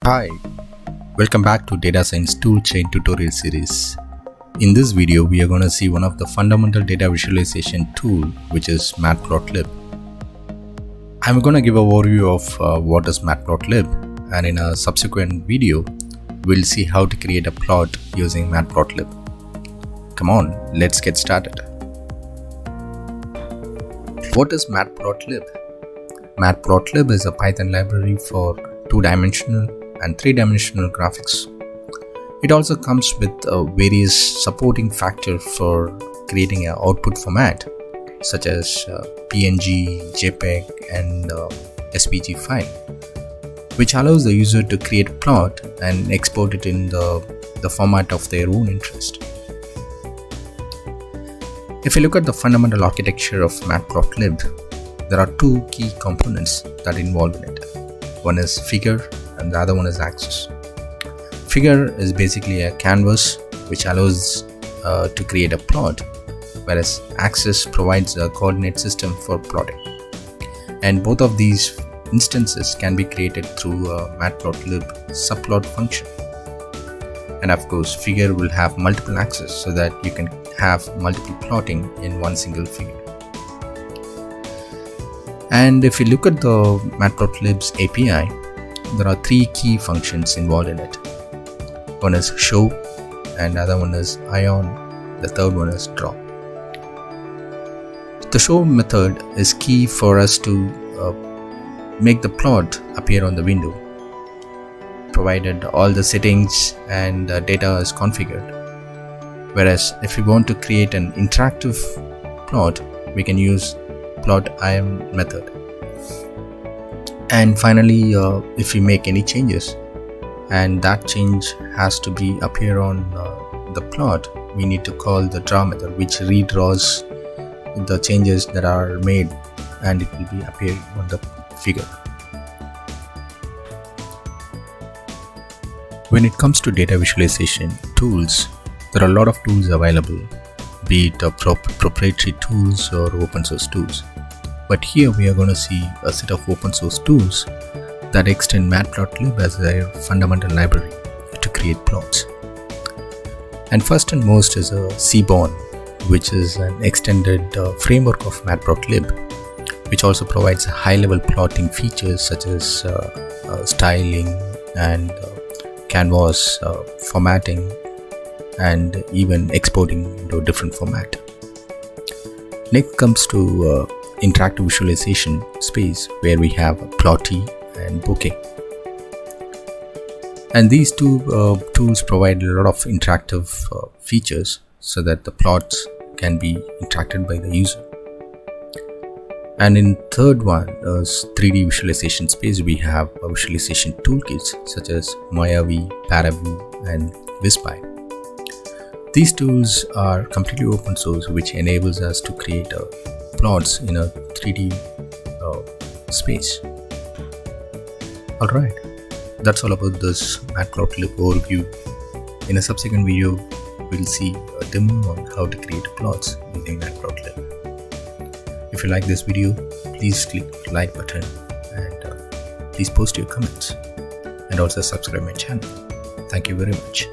Hi, welcome back to Data Science Toolchain tutorial series. In this video, we are going to see one of the fundamental data visualization tool, which is Matplotlib. I'm going to give an overview of what is Matplotlib, and in a subsequent video, we'll see how to create a plot using Matplotlib. Come on, let's get started. What is Matplotlib? Matplotlib is a Python library for two-dimensional and three-dimensional graphics. It also comes with various supporting factors for creating an output format such as PNG, JPEG and SVG file, which allows the user to create a plot and export it in the format of their own interest. If you look at the fundamental architecture of Matplotlib, there are two key components that are involved in it. One is figure and the other one is axis. Figure is basically a canvas which allows to create a plot, whereas axis provides a coordinate system for plotting. And both of these instances can be created through a Matplotlib subplot function. And of course, figure will have multiple axes so that you can have multiple plotting in one single figure. And if you look at the Matplotlib's API, there are three key functions involved in it. One is show, and the other one is ion, the third one is draw. The show method is key for us to make the plot appear on the window, provided all the settings and data is configured. Whereas if we want to create an interactive plot, we can use plot ion method. And finally, if we make any changes and that change has to be appear on the plot, we need to call the draw method, which redraws the changes that are made and it will be appearing on the figure. When it comes to data visualization tools, there are a lot of tools available, be it proprietary tools or open source tools. But here we are going to see a set of open source tools that extend Matplotlib as their fundamental library to create plots. And first and most is a Seaborn, which is an extended framework of Matplotlib, which also provides high-level plotting features such as styling and canvas formatting and even exporting into a different format. Next comes to interactive visualization space, where we have Plotty and Bokeh. And these two tools provide a lot of interactive features so that the plots can be interacted by the user. And in third one is 3D visualization space, we have visualization toolkits such as Mayavi, Paraview and SciPy. These tools are completely open source, which enables us to create plots in a 3D space. Alright, that's all about this Matplotlib overview. In a subsequent video, we'll see a demo on how to create plots using Matplotlib. If you like this video, please click the like button and please post your comments and also subscribe my channel. Thank you very much.